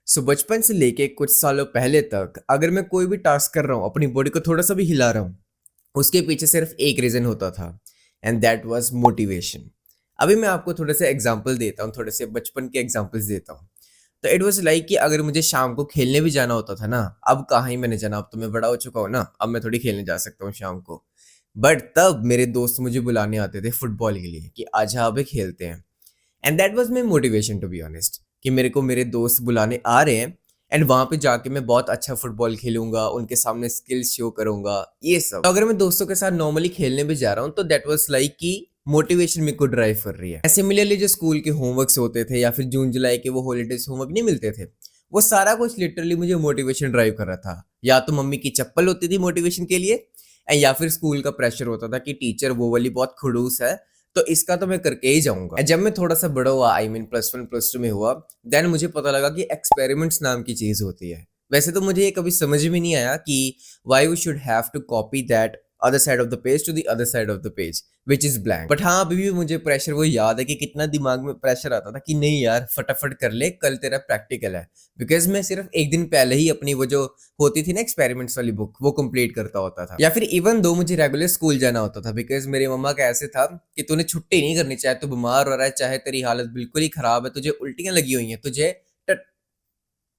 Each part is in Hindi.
बचपन से लेके कुछ सालों पहले तक अगर मैं कोई भी टास्क कर रहा हूँ, अपनी बॉडी को थोड़ा सा भी हिला रहा हूँ, उसके पीछे सिर्फ एक रीज़न होता था एंड दैट वाज मोटिवेशन। अभी मैं आपको थोड़े से एग्जांपल देता हूँ, थोड़े से बचपन के एग्जांपल्स देता हूँ। तो इट वाज लाइक कि अगर मुझे शाम को खेलने भी जाना होता था ना, अब कहाँ ही मैंने जाना, अब तो मैं बड़ा हो चुका हूँ ना, अब मैं थोड़ी खेलने जा सकता हूँ शाम को। बट तब मेरे दोस्त मुझे बुलाने आते थे फुटबॉल के लिए कि आजा अबे खेलते हैं। And that was my motivation to be honest, कि मेरे को मेरे दोस्त बुलाने आ रहे हैं एंड वहां पे जाके मैं बहुत अच्छा फुटबॉल खेलूंगा, उनके सामने स्किल्स शो करूंगा, ये सब। तो अगर मैं दोस्तों के साथ नॉर्मली खेलने भी जा रहा हूँ तो दैट वाज लाइक कि मोटिवेशन मेरे को ड्राइव कर रही है। सिमिलरली जो स्कूल के होमवर्क्स होते थे या फिर जून जुलाई के वो हॉलीडेज होमवर्क नहीं मिलते थे, वो सारा कुछ लिटरली मुझे मोटिवेशन ड्राइव कर रहा था। या तो मम्मी की चप्पल होती थी मोटिवेशन के लिए, या फिर स्कूल का प्रेशर होता था कि टीचर वो वाली बहुत खड़ूस है, तो इसका तो मैं करके ही जाऊंगा। जब मैं थोड़ा सा बड़ा हुआ, I mean plus one plus two में हुआ, देन मुझे पता लगा कि एक्सपेरिमेंट्स नाम की चीज होती है। वैसे तो मुझे ये कभी समझ में नहीं आया कि why we should have to copy that other side of the page to the other side of the page which is blank. But हाँ, अभी भी मुझे प्रेशर वो याद है कि कितना दिमाग में प्रेशर आता था कि नहीं यार फटाफट कर ले, कल तेरा प्रैक्टिकल है। बिकॉज मैं सिर्फ एक दिन पहले ही अपनी वो जो होती थी ना एक्सपेरिमेंट्स वाली बुक, वो कंप्लीट करता होता था। या फिर इवन दो मुझे रेगुलर स्कूल जाना होता था, बिकॉज मेरी मम्मा का ऐसे था कि तूने छुट्टी नहीं करनी, चाहे तू बीमार हो रहा है, चाहे तेरी हालत बिल्कुल ही खराब है, तुझे उल्टियां लगी हुई हैं, तुझे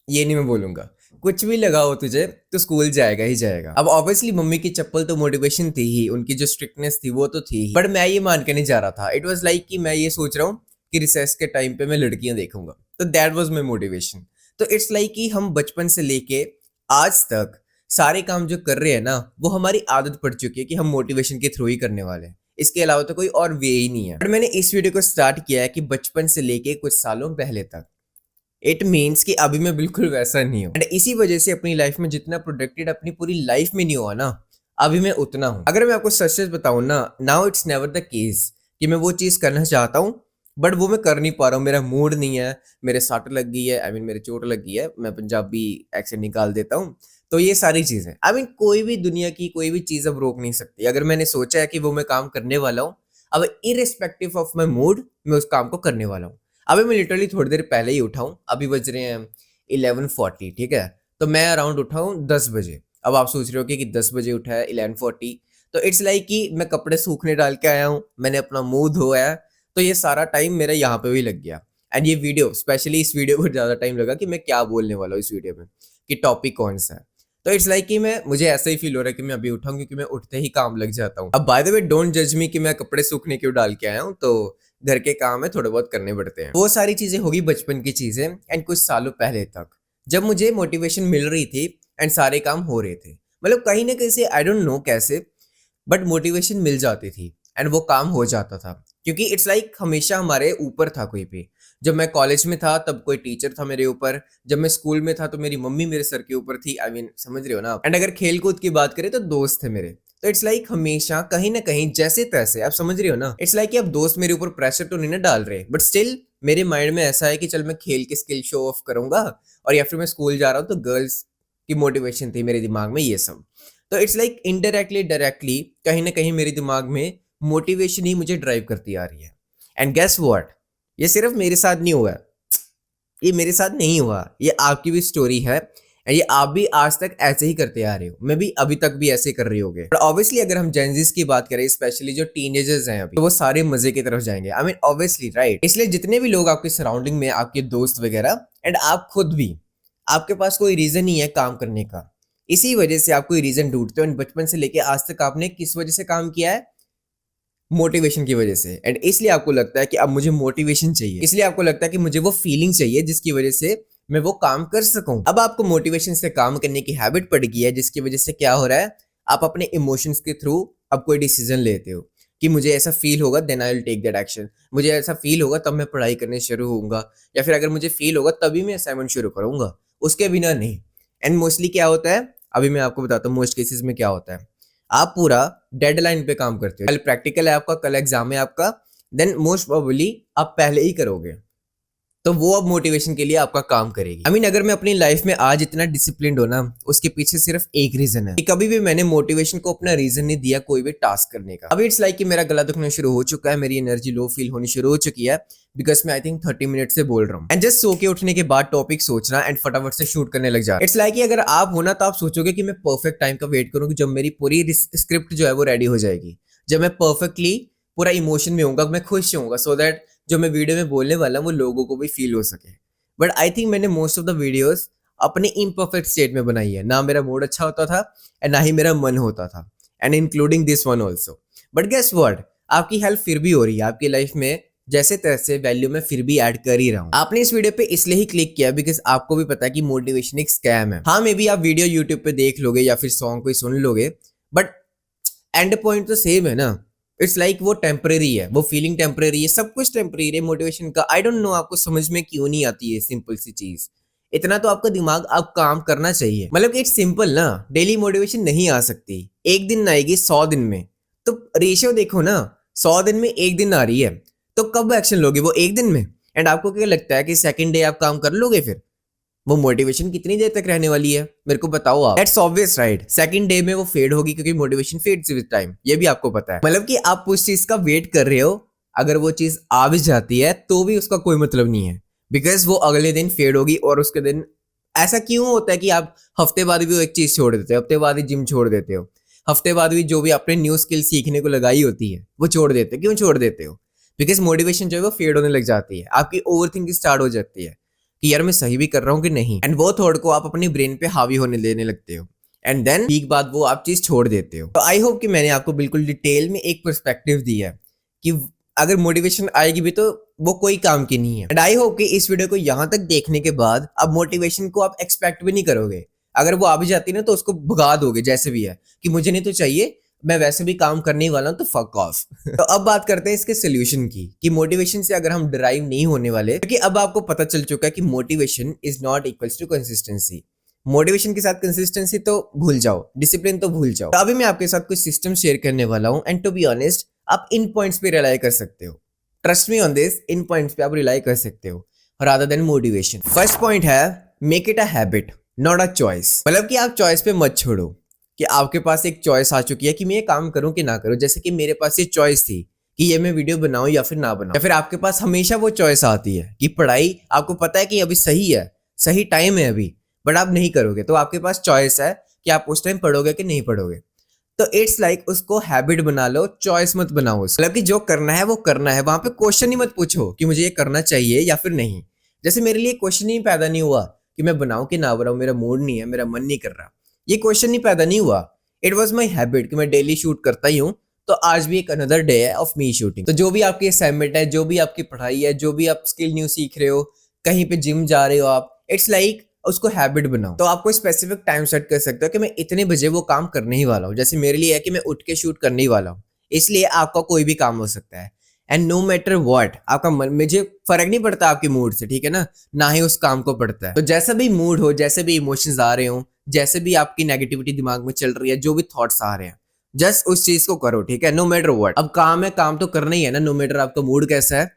ये नहीं मैं बोलूंगा, कुछ भी लगा हो तुझे तो स्कूल जाएगा ही जाएगा। अब ऑब्वियसली मम्मी की चप्पल तो मोटिवेशन थी ही, उनकी जो स्ट्रिक्टनेस थी वो तो थी ही, बट मैं ये मान के नहीं जा रहा था। इट वाज लाइक कि मैं ये सोच रहा हूँ कि रिसेस के टाइम पे मैं लड़कियां देखूंगा, तो दैट वाज माई मोटिवेशन। तो इट्स लाइक कि हम बचपन से लेके आज तक सारे काम जो कर रहे हैं ना, वो हमारी आदत पड़ चुकी है कि हम मोटिवेशन के थ्रू ही करने वाले हैं। इसके अलावा तो कोई और वे ही नहीं है। बट मैंने इस वीडियो को स्टार्ट किया है कि बचपन से लेके कुछ सालों पहले तक, इट मीन्स कि अभी मैं बिल्कुल वैसा नहीं हूँ। एंड इसी वजह से अपनी लाइफ में जितना प्रोडक्टेड अपनी पूरी लाइफ में नहीं हुआ ना, अभी मैं उतना हूँ। अगर मैं आपको सच सच बताऊँ ना, now it's never the case कि मैं वो चीज़ करना चाहता हूँ बट वो मैं कर नहीं पा रहा हूँ, मेरा मूड नहीं है, मेरे सट लग गई है, आई मीन मेरे चोट लग गई है, मैं पंजाबी एक्सेंट निकाल देता हूँ। तो ये सारी चीज़ें, आई मीन कोई भी दुनिया की कोई भी चीज़ अब रोक नहीं सकती। अगर मैंने सोचा है कि वो मैं काम करने वाला हूँ, अब इरिस्पेक्टिव ऑफ माई मूड मैं उस काम को करने वाला हूँ। अभी मैं लिटरली थोड़ी देर पहले ही उठा हूँ, अभी बज रहे हैं 11:40, ठीक है। तो मैं अराउंड उठा हूँ 10 बजे। अब आप सोच रहे हो कि 10 बजे उठा है 11:40, तो इट्स लाइक कि मैं कपड़े सूखने डाल के आया हूँ, मैंने अपना मुंह धोया है, तो ये सारा टाइम मेरा यहाँ पे भी लग गया। एंड ये वीडियो, स्पेशली इस वीडियो को ज़्यादा टाइम लगा कि मैं क्या बोलने वाला हूँ इस वीडियो में, कि टॉपिक कौन सा है। तो इट्स लाइक कि मुझे ऐसा ही फील हो रहा है कि मैं अभी उठाऊँ, क्योंकि मैं उठते ही काम लग जाता हूँ। अब बाय द वे डोंट जज मी कि मैं कपड़े सूखने क्यों डाल के आया हूँ, तो घर के काम है, थोड़े बहुत करने पड़ते हैं। वो सारी चीजें होगी बचपन की चीजें एंड कुछ सालों पहले तक, जब मुझे मोटिवेशन मिल रही थी एंड सारे काम हो रहे थे। मतलब कहीं ना कहीं से, आई डोंट नो कैसे, बट मोटिवेशन मिल जाती थी एंड वो काम हो जाता था, क्योंकि इट्स लाइक हमेशा हमारे ऊपर था कोई भी। जब मैं कॉलेज में था तब कोई टीचर था मेरे ऊपर, जब मैं स्कूल में था तो मेरी मम्मी मेरे सर के ऊपर थी, आई मीन समझ रहे हो ना आप। एंड अगर खेल कूद की बात करें तो दोस्त थे मेरे। तो इट्स लाइक हमेशा कहीं ना कहीं जैसे तैसे, आप समझ रहे हो ना, इट्स लाइक कि अब दोस्त मेरे ऊपर प्रेशर तो नहीं ना डाल रहे, बट स्टिल मेरे माइंड में ऐसा है कि चल मैं खेल के स्किल शो ऑफ करूंगा, और या फिर मैं स्कूल जा रहा हूँ तो गर्ल्स की मोटिवेशन थी मेरे दिमाग में, ये सब। तो इट्स लाइक इनडायरेक्टली डायरेक्टली कहीं ना कहीं मेरे दिमाग में मोटिवेशन ही मुझे ड्राइव करती आ रही है। एंड गेस व्हाट, ये सिर्फ मेरे साथ नहीं हुआ है, ये मेरे साथ नहीं हुआ, ये आपकी भी स्टोरी है, ये आप भी आज तक ऐसे ही करते आ रहे हो, मैं भी अभी तक भी ऐसे कर रहे होगे। बट ऑब्वियसली अगर हम जेनजीज की बात करें, स्पेशली जो टीनेजर्स हैं अभी, तो वो सारे मजे की तरफ जाएंगे, आई मीन ऑब्वियसली राइट। इसलिए जितने भी लोग आपके सराउंडिंग में, आपके दोस्त वगैरह एंड आप खुद भी, आपके पास कोई रीजन नहीं है काम करने का, इसी वजह से आप कोई रीजन ढूंढते हो। बचपन से लेके आज तक आपने किस वजह से काम किया है? मोटिवेशन की वजह से। एंड इसलिए आपको लगता है कि अब मुझे मोटिवेशन चाहिए, इसलिए आपको लगता है कि मुझे वो फीलिंग चाहिए जिसकी वजह से मैं वो काम कर सकूं। अब आपको मोटिवेशन से काम करने की हैबिट पड़ गई है, जिसकी वजह से क्या हो रहा है, आप अपने इमोशंस के थ्रू अब कोई डिसीजन लेते हो कि मुझे ऐसा फील होगा then I will take that action, मुझे ऐसा फील होगा तब मैं पढ़ाई करने शुरू होऊंगा, या फिर अगर मुझे फील होगा तभी मैं असाइनमेंट शुरू करूंगा, उसके बिना नहीं। एंड मोस्टली क्या होता है, अभी मैं आपको बताता हूँ मोस्ट केसेस में क्या होता है, आप पूरा डेडलाइन पे काम करते हो। कल प्रैक्टिकल है आपका, कल एग्जाम है आपका, देन मोस्ट प्रोबेबली आप पहले ही करोगे, तो वो अब मोटिवेशन के लिए आपका काम करेगी। I mean, अगर मैं अपनी लाइफ में आज इतना डिसिप्लिन्ड हो ना, उसके पीछे सिर्फ एक रीजन है कि कभी भी मैंने मोटिवेशन को अपना रीजन नहीं दिया कोई भी टास्क करने का। अभी इट्स लाइक कि मेरा गला दुखना शुरू हो चुका है, मेरी एनर्जी लो फील होनी शुरू हो चुकी है, बिकॉज मैं आई थिंक 30 मिनट से बोल रहा हूँ एंड जस्ट सो के उठने के बाद टॉपिक सोचना एंड फटाफट से शूट करने लग जा। इट्स लाइक कि अगर आप हो ना तो आप सोचोगे कि मैं परफेक्ट टाइम का वेट करूँ जब मेरी पूरी स्क्रिप्ट जो है वो रेडी हो जाएगी, जब मैं परफेक्टली पूरा इमोशन में होऊंगा, मैं खुश होऊंगा, सो दैट जो मैं वीडियो में बोलने वाला हूँ वो लोगों को भी फील हो सके। बट आई थिंक मैंने मोस्ट ऑफ द वीडियोस अपने इम्परफेक्ट स्टेट में बनाई है, ना मेरा मूड अच्छा होता था एंड ना ही मेरा मन होता था, and including this one also. But guess what, आपकी हेल्प फिर भी हो रही है, आपकी लाइफ में जैसे तैसे वैल्यू में फिर भी ऐड कर ही रहा हूँ। आपने इस वीडियो पे इसलिए ही क्लिक किया बिकॉज आपको भी पता है कि मोटिवेशन एक स्कैम है। हाँ, मे बी आप वीडियो यूट्यूब पे देख लोगे या फिर सॉन्ग कोई सुन लोगे, बट एंड पॉइंट तो सेम है ना। इट्स लाइक वो टेम्परेरी है, वो फीलिंग टेम्परेरी है, सब कुछ टेम्परेरी है मोटिवेशन का। आई डोंट नो आपको समझ में क्यों नहीं आती है सिंपल सी चीज। इतना तो आपका दिमाग अब काम करना चाहिए। मतलब कि इट्स सिंपल ना, डेली मोटिवेशन नहीं आ सकती, एक दिन आएगी 100 दिन में। तो रेशियो देखो ना, 100 दिन में एक दिन आ रही है, तो कब एक्शन लोगे? वो एक दिन में। एंड आपको क्या लगता है कि सेकंड डे आप काम कर लोगे? फिर वो मोटिवेशन कितनी देर तक रहने वाली है, मेरे को बताओ आप। That's obvious right, second day में वो फेड होगी क्योंकि मोटिवेशन फेड्स विद टाइम, ये भी आपको पता है। मतलब कि आप उस चीज का वेट कर रहे हो, अगर वो चीज आ भी जाती है तो भी उसका कोई मतलब नहीं है, बिकॉज वो अगले दिन फेड होगी। और उसके दिन ऐसा क्यों होता है कि आप हफ्ते बाद भी वो एक चीज छोड़ देते हो, हफ्ते बाद ही जिम छोड़ देते हो, हफ्ते बाद भी जो भी आपने न्यू स्किल सीखने को लगाई होती है वो छोड़ देते हो? क्यों छोड़ देते हो? बिकॉज मोटिवेशन जो है वो फेड होने लग जाती है, आपकी ओवर थिंकिंग स्टार्ट हो जाती है कि यार मैं सही भी कर रहा हूँ कि नहीं, एंड वो थॉट को आप अपनी ब्रेन पे हावी होने देने लगते हो, एंड देन वीक बाद वो आप चीज छोड़ देते हो। तो आई होप कि मैंने आपको बिल्कुल डिटेल में एक पर्सपेक्टिव दिया है कि अगर मोटिवेशन आएगी भी तो वो कोई काम की नहीं है। एंड आई होप कि इस वीडियो को यहाँ तक देखने के बाद अब मोटिवेशन को आप एक्सपेक्ट भी नहीं करोगे। अगर वो आ भी जाती है ना तो उसको भगा दोगे जैसे भी है कि मुझे नहीं तो चाहिए, मैं वैसे भी काम करने वाला हूं तो फक ऑफ। तो अब बात करते हैं इसके सोल्यूशन की कि मोटिवेशन से अगर हम ड्राइव नहीं होने वाले, क्योंकि अब आपको पता चल चुका है कि motivation is not equals to consistency. Motivation के साथ कंसिस्टेंसी तो भूल जाओ, डिसिप्लिन तो भूल जाओ। तो अभी मैं आपके साथ कुछ सिस्टम शेयर करने वाला हूं एंड टू बी ऑनेस्ट आप इन पॉइंट्स पे रिलाई कर सकते हो। ट्रस्ट मी ऑन दिस, इन पॉइंट्स पे आप रिलाई कर सकते हो rather than motivation. First point है make it a habit not a choice. मतलब कि आप चॉइस पे मत छोड़ो कि आपके पास एक चॉइस आ चुकी है कि मैं ये काम करूं कि ना करूं। जैसे कि मेरे पास ये चॉइस थी कि ये मैं वीडियो बनाऊं या फिर ना बनाऊं, या फिर आपके पास हमेशा वो चॉइस आती है कि पढ़ाई, आपको पता है कि अभी सही है, सही टाइम है अभी, बट आप नहीं करोगे, तो आपके पास चॉइस है कि आप उस टाइम पढ़ोगे कि नहीं पढ़ोगे। तो इट्स लाइक उसको हैबिट बना लो, चॉइस मत बनाओ उसको। मतलब कि जो करना है वो करना है, वहां पे क्वेश्चन ही मत पूछो कि मुझे ये करना चाहिए या फिर नहीं। जैसे मेरे लिए क्वेश्चन ही पैदा नहीं हुआ कि मैं बनाऊं कि ना बनाऊं, मेरा मूड नहीं है, मेरा मन नहीं कर रहा, ये क्वेश्चन ही पैदा नहीं हुआ। इट वॉज माई हैबिट कि मैं डेली शूट करता ही हूँ, तो आज भी एक अनदर डे है ऑफ मी शूटिंग। तो जो भी आपकी असाइनमेंट है, जो भी आपकी पढ़ाई है, जो भी आप स्किल न्यू सीख रहे हो, कहीं पे जिम जा रहे हो आप, इट्स लाइक उसको हैबिट बनाओ। तो आपको स्पेसिफिक टाइम सेट कर सकते हो कि मैं इतने बजे वो काम करने ही वाला हूँ। जैसे मेरे लिए है कि मैं उठ के शूट करने ही वाला हूँ, इसलिए आपका कोई भी काम हो सकता है। एंड नो मैटर व्हाट आपका मन, मुझे फर्क नहीं पड़ता आपके मूड से, ठीक है ना ही उस काम को पड़ता है। तो जैसा भी मूड हो, जैसे भी इमोशंस आ रहे हो, जैसे भी आपकी नेगेटिविटी दिमाग में चल रही है, जो भी थॉट्स आ रहे हैं, जस्ट उस चीज को करो, ठीक है, नो मैटर व्हाट। अब काम है, काम तो करना ही है ना, नो मैटर आपका मूड कैसा है,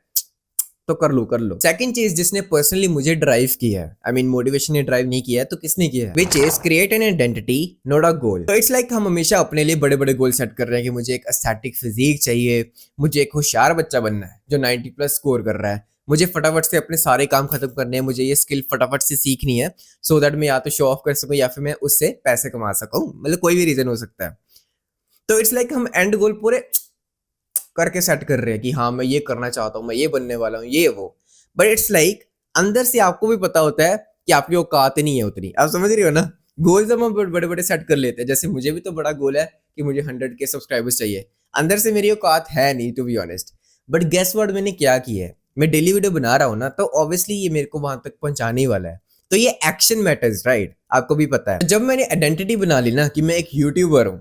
तो कर लो। सेकंड चीज जिसने पर्सनली मुझे ड्राइव किया है, आई मीन मोटिवेशन ने ड्राइव नहीं किया है तो किसने किया है, which is create an identity not a goal. तो इट्स लाइक हम हमेशा अपने लिए बड़े बड़े गोल सेट कर रहे हैं कि मुझे एक एस्थेटिक फिजिक चाहिए, मुझे एक होशियार बच्चा बनना है जो 90 प्लस स्कोर कर रहा है, मुझे फटाफट से अपने सारे काम खत्म करने हैं, मुझे ये स्किल फटाफट से सीखनी है सो दैट मैं या तो शो ऑफ कर सकूं या फिर मैं उससे पैसे कमा सकूं, मतलब कोई भी रीजन हो सकता है। तो इट्स लाइक हम एंड गोल पूरे करके सेट कर रहे हैं कि हाँ मैं ये करना चाहता हूँ, मैं ये बनने वाला हूँ, ये वो। बट इट्स लाइक अंदर से आपको भी पता होता है कि आपकी औकात नहीं है उतनी। आप समझ रहे हो ना, गोल्स हम बड़े बड़े सेट कर लेते हैं। जैसे मुझे भी तो बड़ा गोल है कि मुझे 100K सब्सक्राइबर्स चाहिए, अंदर से मेरी औकात है नहीं to be honest. But guess what मैंने क्या किया है, मैं डेली वीडियो बना रहा हूँ ना, तो ऑब्वियसली ये मेरे को वहां तक पहुंचाने ही वाला है। तो ये एक्शन मैटर्स राइट, आपको भी पता है। जब मैंने आइडेंटिटी बना ली ना कि मैं एक यूट्यूबर हूँ,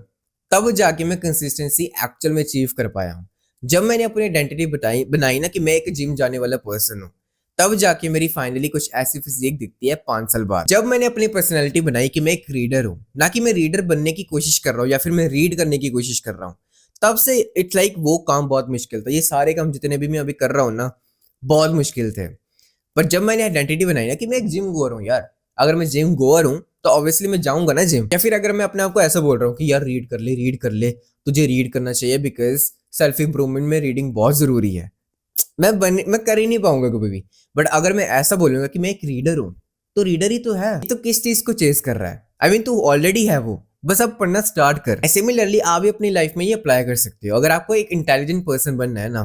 तब जाके मैं कंसिस्टेंसी एक्चुअल में अचीव कर पाया हूँ। जब मैंने अपनी आइडेंटिटी बनाई ना कि मैं एक जिम जाने वाला पर्सन हूँ, तब जाके मेरी फाइनली कुछ ऐसी फिजिक दिखती है 5 साल बाद। जब मैंने अपनी पर्सनैलिटी बनाई कि मैं एक रीडर हूँ, ना कि मैं रीडर बनने की कोशिश कर रहा हूँ या फिर मैं रीड करने की कोशिश कर रहा हूँ, तब से इट्स लाइक वो काम बहुत मुश्किल था। ये सारे काम जितने भी मैं अभी कर रहा हूँ ना, बहुत मुश्किल थे। पर जब मैंने आइडेंटिटी बनाई ना कि मैं एक जिम गोअर हूँ यार, अगर मैं जिम गोअर हूँ तो ऑब्वियसली मैं जाऊंगा ना जिम। या फिर अगर मैं अपने आप को ऐसा बोल रहा हूँ कि यार रीड कर ले, तुझे रीड करना चाहिए बिकॉज सेल्फ इंप्रूवमेंट में रीडिंग बहुत जरूरी है, मैं कर ही नहीं पाऊंगा कभी भी। बट अगर मैं ऐसा बोलूंगा कि मैं एक रीडर हूँ, तो रीडर ही तो है, तो किस चीज को चेस कर रहा है? आई मीन तू ऑलरेडी है वो, बस अब पढ़ना स्टार्ट कर। सिमिलरली आप भी अपनी लाइफ में ये अप्लाई कर सकते हो। अगर आपको एक इंटेलिजेंट पर्सन बनना है ना,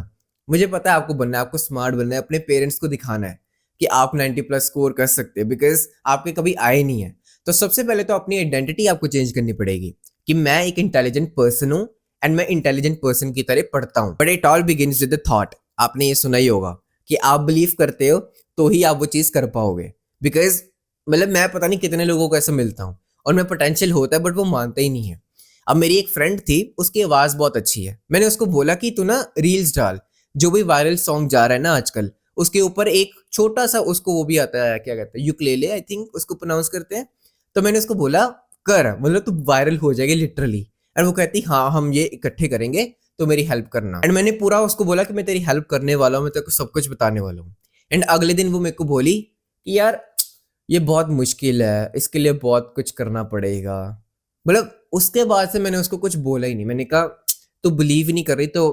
मुझे पता है आपको बनना है, आपको स्मार्ट बनना है, अपने पेरेंट्स को दिखाना है कि आप 90 प्लस स्कोर कर सकते हैं बिकॉज आपके कभी आए नहीं है। तो सबसे पहले तो अपनी आइडेंटिटी आपको चेंज करनी पड़ेगी कि मैं एक इंटेलिजेंट पर्सन हूँ एंड मैं इंटेलिजेंट पर्सन की तरह पढ़ता हूँ। But it all begins with the thought. आपने ये सुना ही होगा कि आप बिलीव करते हो तो ही आप वो चीज कर पाओगे। बिकॉज मतलब मैं पता नहीं कितने लोगों को ऐसा मिलता हूँ और मैं पोटेंशियल होता है बट वो मानते ही नहीं है। अब मेरी एक फ्रेंड थी, उसकी आवाज बहुत अच्छी है। मैंने उसको बोला कि तू ना रील्स डाल, जो भी वायरल सॉन्ग जा रहा है ना आजकल, उसके ऊपर एक छोटा सा, उसको वो भी आता है, क्या कहते हैं, यूकेलेले आई थिंक उसको प्रोनाउंस करते हैं। तो मैंने उसको बोला कर, मतलब तू वायरल हो जाएगी लिटरली। एंड वो कहती हाँ हम ये इकट्ठे करेंगे तो मेरी हेल्प करना। एंड मैंने पूरा उसको बोला कि मैं तेरी हेल्प करने वाला हूँ, मैं तेरे को सब कुछ बताने वाला हूँ। एंड अगले दिन वो मेरे को बोली कि यार ये बहुत मुश्किल है, इसके लिए बहुत कुछ करना पड़ेगा। मतलब उसके बाद से मैंने उसको कुछ बोला ही नहीं। मैंने कहा तू बिलीव ही नहीं कर रही तो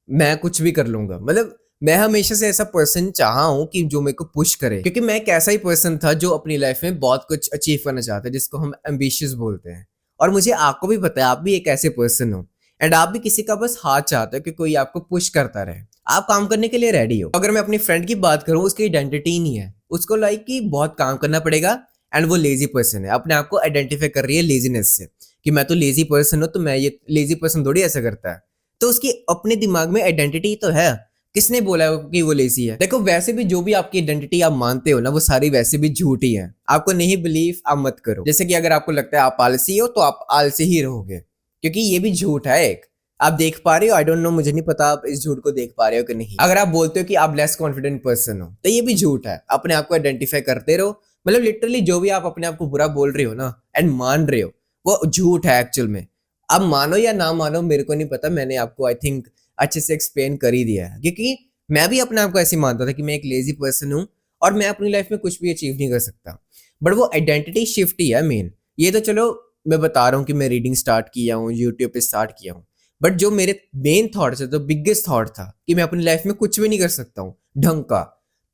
मैं कुछ भी कर लूंगा। मतलब मैं हमेशा से ऐसा पर्सन चाहा हूँ कि जो मेरे को पुश करे, क्योंकि मैं एक ऐसा ही पर्सन था जो अपनी लाइफ में बहुत कुछ अचीव करना चाहता है, जिसको हम एम्बिशियस बोलते हैं। और मुझे आपको भी पता है आप भी एक ऐसे पर्सन हो एंड आप भी किसी का बस हाथ चाहते हो कि कोई आपको पुश करता रहे, आप काम करने के लिए रेडी हो। अगर मैं अपनी फ्रेंड की बात करूं, उसकी आइडेंटिटी ही नहीं है, उसको लाइक कि बहुत काम करना पड़ेगा एंड वो लेजी पर्सन है, अपने आप को आइडेंटिफाई कर रही है लेजीनेस से कि मैं तो लेजी पर्सन हूं, तो मैं ये लेजी पर्सन थोड़ी ऐसा करता है। तो उसकी अपने दिमाग में आइडेंटिटी तो है, किसने बोला है कि वो लेजी है? देखो वैसे भी जो भी आपकी आइडेंटिटी आप मानते हो ना, वो सारी वैसे भी झूठी है। आपको नहीं बिलीव आप मत करो। जैसे कि अगर आपको लगता है आप आलसी हो तो आप आलसी ही रहोगे, क्योंकि ये भी झूठ है एक। आप देख पा रहे हो, आई डोंट नो, मुझे नहीं पता आप इस झूठ को देख पा रहे हो कि नहीं। अगर आप बोलते हो कि आप लेस कॉन्फिडेंट पर्सन हो तो ये भी झूठ है। अपने आप को आइडेंटिफाई करते रहो। मतलब लिटरली जो भी आप अपने आप को बुरा बोल रहे हो ना एंड मान रहे हो, वो झूठ है एक्चुअल में। अब मानो या ना मानो मेरे को नहीं पता, मैंने आपको आई थिंक अच्छे से एक्सप्लेन कर ही दिया है। क्योंकि मैं भी अपने आप को ऐसे मानता था कि मैं एक लेजी पर्सन हूँ और मैं अपनी लाइफ में कुछ भी अचीव नहीं कर सकता। बट वो आइडेंटिटी शिफ्ट ही है मेन। ये तो चलो मैं बता रहा हूँ कि मैं रीडिंग स्टार्ट किया हूँ, यूट्यूब पे स्टार्ट किया हूँ, बट जो मेरे मेन थॉट थे, तो बिगेस्ट थॉट था कि मैं अपनी लाइफ में कुछ भी नहीं कर सकता हूँ ढंग का।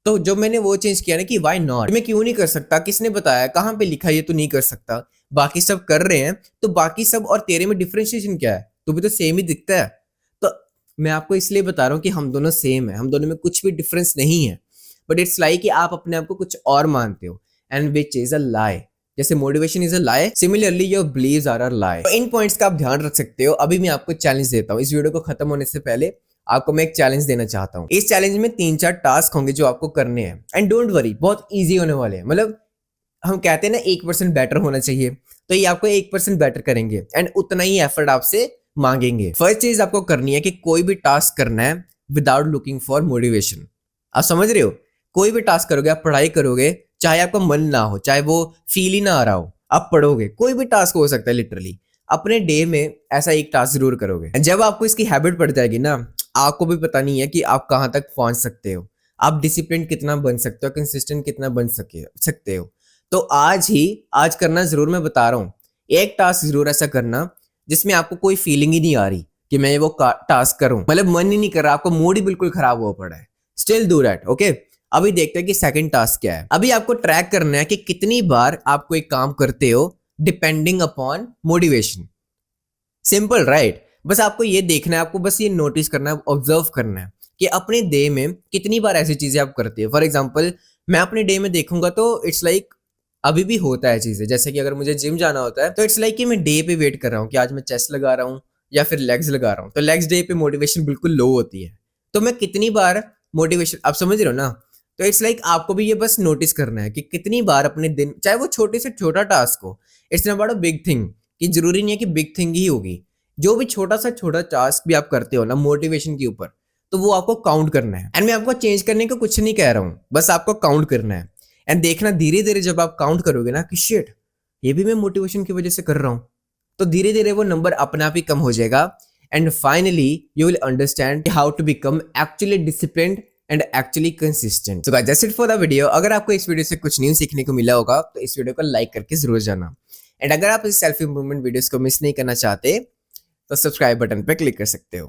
तो जो मैंने वो चेंज किया ना कि वाई नॉट, मैं क्यों नहीं कर सकता, किसने बताया, कहाँ पे लिखा ये तो नहीं कर सकता, बाकी सब कर रहे हैं, तो बाकी सब और तेरे में डिफरेंशिएशन क्या है? तू भी तो सेम ही दिखता है। तो मैं आपको इसलिए बता रहा हूँ कि हम दोनों सेम है, हम दोनों में कुछ भी डिफरेंस नहीं है। बट इट्स लाइक कि आप अपने आप को कुछ और मानते हो and which is a lie. जैसे motivation is a lie, similarly your beliefs are a lie. इन पॉइंट्स का आप ध्यान रख सकते हो। अभी मैं आपको चैलेंज देता हूँ। इस वीडियो को खत्म होने से पहले आपको मैं एक चैलेंज देना चाहता हूँ। इस चैलेंज में 3-4 टास्क होंगे जो आपको करने हैं एंड डोंट वरी, बहुत ईजी होने वाले हैं। मतलब हम कहते हैं ना 1% बेटर होना चाहिए, तो ये आपको 1% बेटर करेंगे एंड उतना ही एफर्ट आपसे मांगेंगे। फर्स्ट चीज आपको करनी है कि कोई भी टास्क करना है विदाउट लुकिंग फॉर मोटिवेशन। आप समझ रहे हो? कोई भी टास्क करोगे, आप पढ़ाई करोगे, चाहे आपका मन ना हो, चाहे वो फील ही ना आ रहा हो, आप पढ़ोगे। कोई भी टास्क हो सकता है लिटरली। अपने डे में ऐसा एक टास्क जरूर करोगे। जब आपको इसकी हैबिट पड़ जाएगी ना, आपको भी पता नहीं है कि आप कहाँ तक पहुंच सकते हो, आप डिसिप्लिन कितना बन सकते हो, कंसिस्टेंट कितना बन सकते हो। तो आज करना जरूर, मैं बता रहा हूँ, एक टास्क जरूर ऐसा करना जिसमें आपको कोई फीलिंग ही नहीं आ रही कि मैं वो टास्क करूं, मतलब मन ही नहीं कर रहा, आपको मूड ही बिल्कुल खराब हुआ पड़ा है। Still do that, okay. अभी देखते हैं कि सेकंड टास्क क्या है। अभी आपको ट्रैक करना है कि कितनी बार आप कोई काम करते हो depending upon motivation. Simple right? बस आपको ये देखना है, आपको बस ये नोटिस करना है, ऑब्जर्व करना है कि अपने डे में कितनी बार ऐसी चीजें आप करते हो। फॉर एग्जाम्पल मैं अपने डे में देखूंगा तो इट्स लाइक अभी भी होता है चीजें, जैसे कि अगर मुझे जिम जाना होता है तो इट्स लाइक कि मैं डे पे वेट कर रहा हूँ कि आज मैं चेस्ट लगा रहा हूँ या फिर लेग्स लगा रहा हूँ। तो लेग्स डे पे मोटिवेशन बिल्कुल लो होती है, तो मैं कितनी बार मोटिवेशन, आप समझ रहे हो ना? तो इट्स लाइक आपको भी ये बस नोटिस करना है कि कितनी बार अपने दिन, चाहे वो छोटे से छोटा टास्क हो, it's not about a big thing, कि जरूरी नहीं है कि बिग थिंग ही होगी। जो भी छोटा सा छोटा टास्क भी आप करते हो ना मोटिवेशन के ऊपर, तो वो आपको काउंट करना है। एंड मैं आपको चेंज करने को कुछ नहीं कह रहा हूँ, बस आपको काउंट करना है। एंड देखना धीरे धीरे जब आप काउंट करोगे ना कि शिट, ये भी मैं मोटिवेशन की वजह से कर रहा हूँ, तो धीरे धीरे वो नंबर अपने आप ही कम हो जाएगा। And finally you will understand how to become actually disciplined and actually consistent. So guys that's it for the video. अगर आपको इस वीडियो से कुछ न्यू सीखने को मिला होगा तो इस वीडियो को लाइक करके जरूर जाना। एंड अगर आप इस सेल्फ इंप्रूवमेंट वीडियोस को मिस नहीं करना चाहते तो सब्सक्राइब बटन पे क्लिक कर सकते हो।